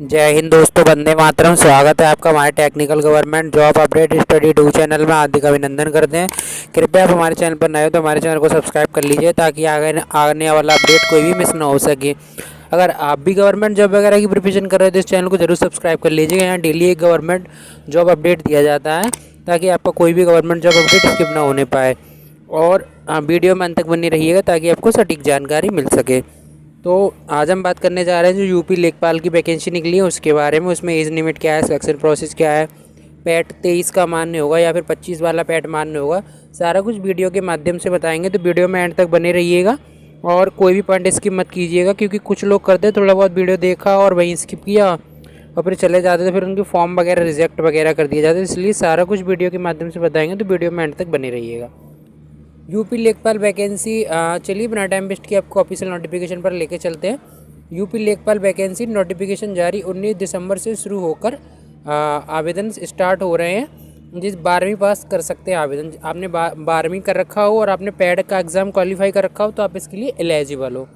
जय हिंद दोस्तों, वंदे मातरम। स्वागत है आपका हमारे technical government job update study 2 channel में। हार्दिक अभिनंदन करते हैं। कृपया आप हमारे चैनल पर नए हो तो हमारे चैनल को सब्सक्राइब कर लीजिए ताकि आगे आने वाला अपडेट कोई भी मिस ना हो सके। अगर आप भी गवर्नमेंट जॉब वगैरह की प्रिपरेशन कर रहे हो तो इस चैनल को जरूर सब्सक्राइब कर लीजिएगा। यहाँ डेली एक गवर्नमेंट जॉब अपडेट दिया जाता है ताकि आपका कोई भी गवर्नमेंट जॉब अपडेट स्किप ना होने पाए। और वीडियो में अंत तक बनी रहिएगा ताकि आपको सटीक जानकारी मिल सके। तो आज हम बात करने जा रहे हैं जो यूपी लेखपाल की वैकेंसी निकली है उसके बारे में। उसमें एज लिमिट क्या है, सिलेक्शन प्रोसेस क्या है, पैट 23 का मान्य होगा या फिर 25 वाला पैट मान्य होगा, सारा कुछ वीडियो के माध्यम से बताएंगे। तो वीडियो में एंड तक बने रहिएगा और कोई भी पॉइंट स्किप मत कीजिएगा, क्योंकि कुछ लोग करते हैं थोड़ा बहुत वीडियो देखा और वहीं स्किप किया और फिर चले जाते थे, फिर उनके फॉर्म वगैरह रिजेक्ट वगैरह कर दिए जाते। इसलिए सारा कुछ वीडियो के माध्यम से बताएंगे, तो वीडियो में एंड तक बने रहिएगा। यूपी लेखपाल वैकेंसी, चलिए बिना टाइम वेस्ट किए आपको ऑफिशियल नोटिफिकेशन पर लेके चलते हैं। यूपी लेखपाल वैकेंसी नोटिफिकेशन जारी 19 दिसंबर से शुरू होकर आवेदन स्टार्ट हो रहे हैं। जिस 12वीं पास कर सकते हैं आवेदन। आपने 12वीं कर रखा हो और आपने पैड का एग्ज़ाम क्वालिफाई कर रखा हो तो आप इसके लिए एलिजिबल हो।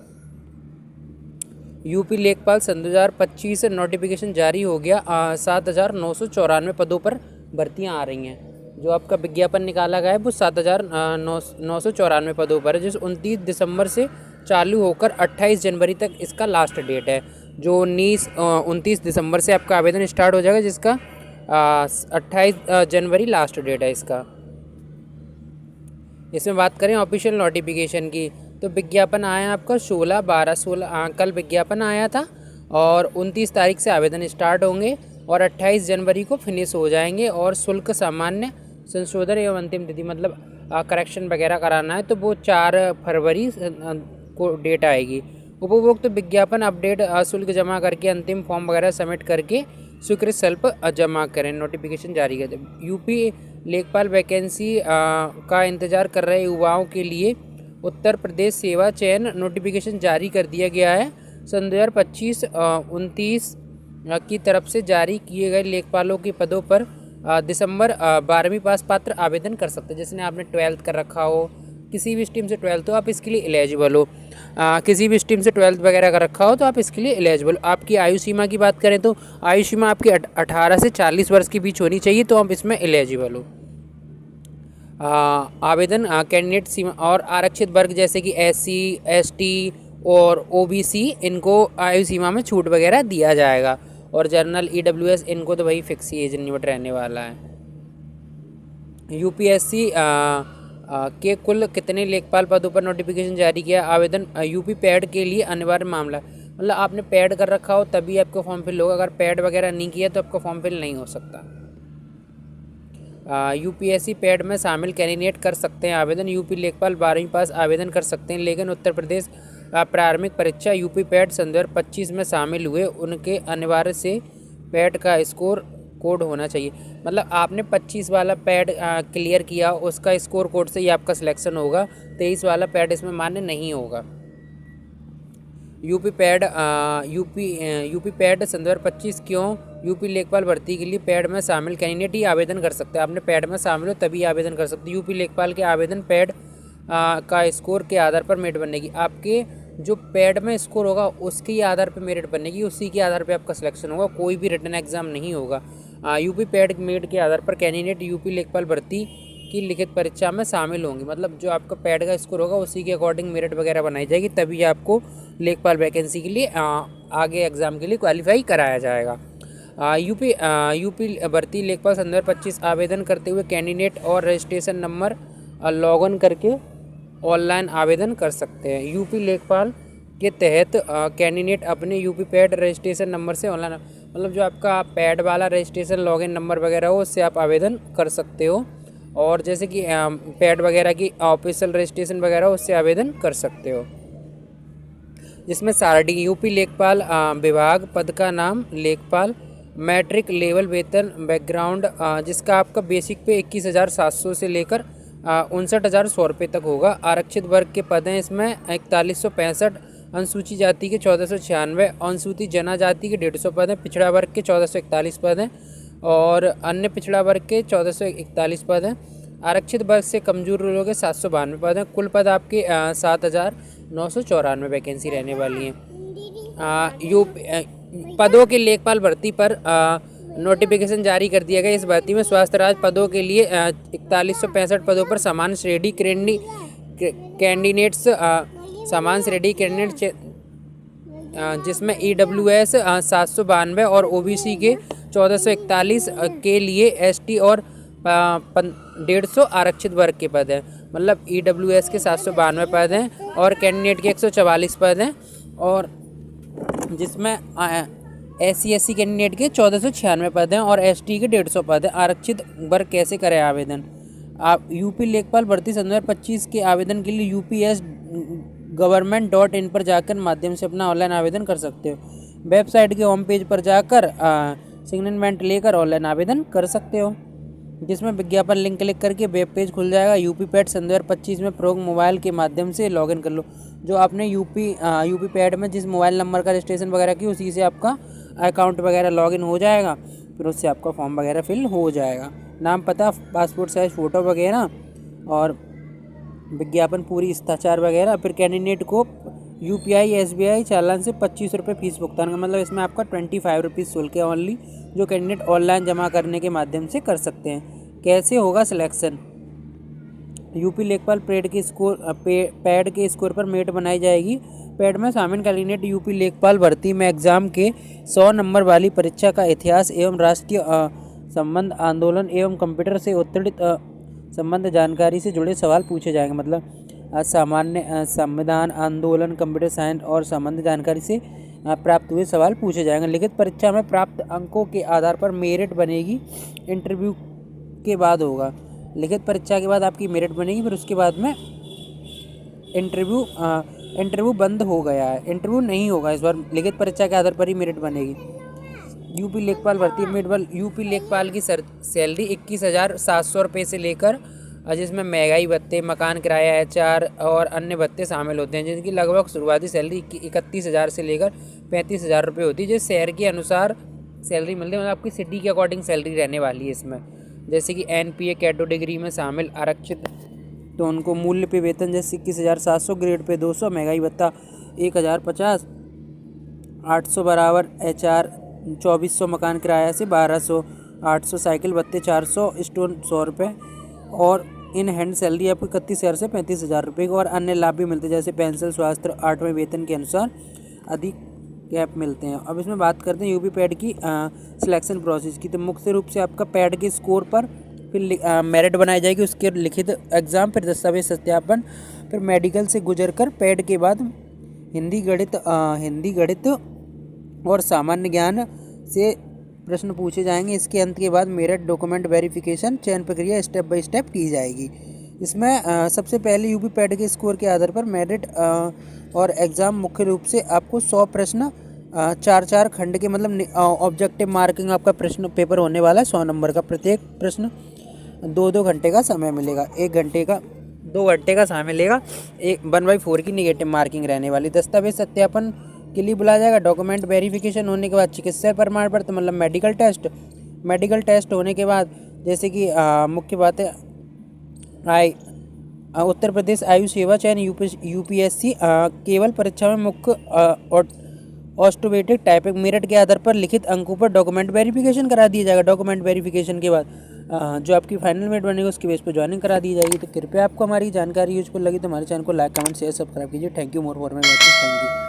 यूपी लेखपाल सन 2025 नोटिफिकेशन जारी हो गया। 7,994 पदों पर भर्तियां आ रही हैं। जो आपका विज्ञापन निकाला गया है वो 7,994 पदों पर है, जिस 29 दिसंबर से चालू होकर 28 जनवरी तक इसका लास्ट डेट है। जो 29 दिसंबर से आपका आवेदन स्टार्ट हो जाएगा, जिसका 28 जनवरी लास्ट डेट है इसका। इसमें बात करें ऑफिशियल नोटिफिकेशन की, तो विज्ञापन आया आपका 16 कल विज्ञापन आया था और 29 तारीख से आवेदन स्टार्ट होंगे और 28 जनवरी को फिनिश हो जाएंगे। और शुल्क सामान्य संशोधन एवं अंतिम तिथि, मतलब करेक्शन वगैरह कराना है तो वो 4 फरवरी को डेट आएगी। उपभोक्ता विज्ञापन अपडेट शुल्क जमा करके अंतिम फॉर्म वगैरह सबमिट करके स्वीकृत शुल्क जमा करें। नोटिफिकेशन जारी कर दें। यूपी लेखपाल वैकेंसी का इंतजार कर रहे युवाओं के लिए उत्तर प्रदेश सेवा चयन नोटिफिकेशन जारी कर दिया गया है। सन 2025-29 की तरफ से जारी किए गए लेखपालों के पदों पर दिसंबर 12वीं पास पात्र आवेदन कर सकते हैं। जैसे आपने 12th कर रखा हो, किसी भी स्ट्रीम से 12th हो, आप इसके लिए एलिजिबल हो। किसी भी स्ट्रीम से 12th वगैरह कर रखा हो तो आप इसके लिए एलिजिबल हो। आपकी आयु सीमा की बात करें तो आयु सीमा आपकी 18 से 40 वर्ष के बीच होनी चाहिए, तो आप इसमें एलिजिबल हो। आवेदन कैंडिडेट सीमा और आरक्षित वर्ग जैसे कि SC ST और OBC, इनको आयु सीमा में छूट वगैरह दिया जाएगा। और जनरल EWS, इनको तो भाई फिक्स एज लिमिट रहने वाला है। UPSC के कुल कितने लेखपाल पदों पर नोटिफिकेशन जारी किया। आवेदन यूपी पैड के लिए अनिवार्य मामला, मतलब आपने पैड कर रखा हो तभी आपका फॉर्म फिल होगा। अगर पैड वगैरह नहीं किया तो आपका फॉर्म फिल नहीं हो सकता। UPSC पैड में शामिल कैंडिडेट कर सकते हैं आवेदन। यूपी लेखपाल 12वीं पास आवेदन कर सकते हैं, लेकिन उत्तर प्रदेश प्रारंभिक परीक्षा यूपी पैड सन 2025 में शामिल हुए उनके अनिवार्य से पैड का स्कोर कोड होना चाहिए। मतलब आपने 25 वाला पैड क्लियर किया, उसका स्कोर कोड से ही आपका सिलेक्शन होगा। 23 वाला पैड इसमें मान्य नहीं होगा। यूपी पैड सन 2025 क्यों। यूपी लेखपाल भर्ती के लिए पैड में शामिल कैंडिडेट ही आवेदन कर सकते हैं। आपने पैड में शामिल हो तभी आवेदन कर सकते हैं। यूपी लेखपाल के आवेदन पैड का स्कोर के आधार पर मेरिट बनेगी। आपके जो पैड में स्कोर होगा उसके ही आधार पर मेरिट बनेगी, उसी के आधार पर आपका सिलेक्शन होगा। कोई भी रिटन एग्जाम नहीं होगा। यूपी पैड मेरिट के आधार पर कैंडिडेट यूपी लेखपाल भर्ती की लिखित परीक्षा में शामिल होंगे। मतलब जो आपका पैड का स्कोर होगा उसी के अकॉर्डिंग मेरिट वगैरह बनाई जाएगी, तभी आपको लेखपाल वैकेंसी के लिए आगे एग्ज़ाम के लिए क्वालिफाई कराया जाएगा। यूपी भर्ती लेखपाल सन 2025 आवेदन करते हुए कैंडिडेट और रजिस्ट्रेशन नंबर लॉगिन करके ऑनलाइन आवेदन कर सकते हैं। यूपी लेखपाल के तहत कैंडिडेट अपने यूपी पैड रजिस्ट्रेशन नंबर से ऑनलाइन, मतलब जो आपका पैड वाला रजिस्ट्रेशन लॉगिन नंबर वगैरह हो उससे आप आवेदन कर सकते हो। और जैसे कि पैड वगैरह की ऑफिशियल रजिस्ट्रेशन वगैरह उससे आवेदन कर सकते हो। जिसमें सारडी यूपी लेखपाल विभाग पद का नाम लेखपाल, मैट्रिक लेवल वेतन बैकग्राउंड, जिसका आपका बेसिक पे 21,700 से लेकर 59,100 रुपये तक होगा। आरक्षित वर्ग के पद हैं इसमें 4165, अनुसूचित जाति के 1496, अनुसूचित जनजाति के 150 पद हैं, पिछड़ा वर्ग के 1441 पद हैं और अन्य पिछड़ा वर्ग के 1441 पद हैं। आरक्षित वर्ग से कमजोर लोगों के 792 पद हैं। कुल पद आपके 7,994 वैकेंसी रहने वाली हैं। पदों के लेखपाल भर्ती पर नोटिफिकेशन जारी कर दिया गया। इस भर्ती में स्वास्थ्य राज्य पदों के लिए 4165 पदों पर समान श्रेणी कैंडिडेट्स जिसमेम EWS 792 और OBC के 1441 के लिए ST और 150 आरक्षित वर्ग के पद हैं। मतलब EWS के 792 पद हैं और कैंडिडेट के 144 पद हैं, और जिसमें SC कैंडिडेट के 1496 पद हैं और ST के 150 पद हैं। आरक्षित वर्ग कैसे करें आवेदन? आप यूपी लेखपाल भर्ती सन 2025 के आवेदन के लिए UPS government.in पर जाकर माध्यम से अपना ऑनलाइन आवेदन कर सकते हो। वेबसाइट के होम पेज पर जाकर सिग्नेचर लेकर ऑनलाइन आवेदन कर सकते हो, जिसमें विज्ञापन लिंक क्लिक करके वेब पेज खुल जाएगा। यूपी पैड सन 2025 में प्रयोग मोबाइल के माध्यम से लॉगिन कर लो। जो आपने यूपी पैड में जिस मोबाइल नंबर का रजिस्ट्रेशन वगैरह की, उसी से आपका अकाउंट वगैरह लॉगिन हो जाएगा, फिर उससे आपका फॉर्म वगैरह फिल हो जाएगा। नाम, पता, पासपोर्ट साइज फ़ोटो वगैरह और विज्ञापन पूरी हस्ताक्षर वगैरह। फिर कैंडिडेट को UPI SBI चालान से 25 रुपये फीस भुगतान का, मतलब इसमें आपका 25 रुपीज़ शुल्क है ओनली, जो कैंडिडेट ऑनलाइन जमा करने के माध्यम से कर सकते हैं। कैसे होगा सिलेक्शन? यूपी लेखपाल पैड के स्कोर पर मेरिट बनाई जाएगी। पैड में शामिल कैंडिडेट यूपी लेखपाल भर्ती में एग्जाम के 100 नंबर वाली परीक्षा का इतिहास एवं राष्ट्रीय संबंध आंदोलन एवं कंप्यूटर से उत्तीर्ण संबंध जानकारी से जुड़े सवाल पूछे जाएंगे। मतलब सामान्य संविधान, आंदोलन, कंप्यूटर साइंस और संबंध जानकारी से प्राप्त हुए सवाल पूछे जाएंगे। लिखित परीक्षा में प्राप्त अंकों के आधार पर मेरिट बनेगी। इंटरव्यू के बाद होगा। लिखित परीक्षा के बाद आपकी मेरिट बनेगी, फिर उसके बाद में इंटरव्यू बंद हो गया है, इंटरव्यू नहीं होगा इस बार। लिखित परीक्षा के आधार पर ही मेरिट बनेगी। यूपी लेखपाल भर्ती में यूपी लेखपाल की सैलरी 21,700 रुपये से लेकर, जिसमें महंगाई भत्ते, मकान किराया, HR और अन्य भत्ते शामिल होते हैं, जिनकी लगभग शुरुआती सैलरी 31,000 से लेकर 35,000 रुपये होती है। जो शहर के अनुसार सैलरी मिलती है, मतलब आपकी सिटी के अकॉर्डिंग सैलरी रहने वाली है इसमें। जैसे कि NPA कैटेगरी में शामिल आरक्षित तो उनको मूल्य पे वेतन जैसे 21,700, ग्रेड पे 200, महंगाई भत्ता 1,050, 800 बराबर HR 2400, मकान किराया से 1200, 800 साइकिल भत्ते 400, स्टोन 100 रुपये, और इन हैंड सैलरी आपको 31,000 से 35,000 रुपये को, और अन्य लाभ भी मिलते हैं जैसे पेंशन, स्वास्थ्य, 8वें वेतन के अनुसार अधिक कैप मिलते हैं। अब इसमें बात करते हैं यूपी पैड की सिलेक्शन प्रोसेस की। तो मुख्य रूप से आपका पैड के स्कोर पर फिर मेरिट बनाई जाएगी, उसके लिखित एग्जाम, फिर दस्तावेज सत्यापन, फिर मेडिकल से गुजरकर पैड के बाद हिंदी गणित और सामान्य ज्ञान से प्रश्न पूछे जाएंगे। इसके अंत के बाद मेरिट, डॉक्यूमेंट वेरिफिकेशन, चयन प्रक्रिया स्टेप बाय स्टेप की जाएगी। इसमें सबसे पहले यूपी पैड के स्कोर के आधार पर मेरिट और एग्ज़ाम मुख्य रूप से आपको 100 प्रश्न 4 खंड के, मतलब ऑब्जेक्टिव मार्किंग आपका प्रश्न पेपर होने वाला है 100 नंबर का। प्रत्येक प्रश्न 2 घंटे का समय मिलेगा, 2 घंटे का समय मिलेगा। 1/4 की निगेटिव मार्किंग रहने वाली। दस्तावेज सत्यापन के लिए बुलाया जाएगा। डॉक्यूमेंट वेरिफिकेशन होने के बाद चिकित्सा प्रमाण पत्र, मतलब मेडिकल टेस्ट होने के बाद, जैसे कि मुख्य बात है उत्तर प्रदेश आयु सेवा चयन UPSC केवल परीक्षा में मुख्य ऑस्टोमेटिक टाइपिंग मेरिट के आधार पर लिखित अंकों पर डॉक्यूमेंट वेरिफिकेशन करा दिया जाएगा। डॉक्यूमेंट वेरिफिकेशन के बाद जो आपकी फाइनल मेरिट बनेगी उसके बेस पर ज्वाइनिंग करा दी जाएगी। तो कृपया आपको हमारी जानकारी यूजफुल लगी तो हमारे चैनल को लाइक, कमेंट, शेयर, सब्सक्राइब कीजिए। Thank you more for my watching. Thank you.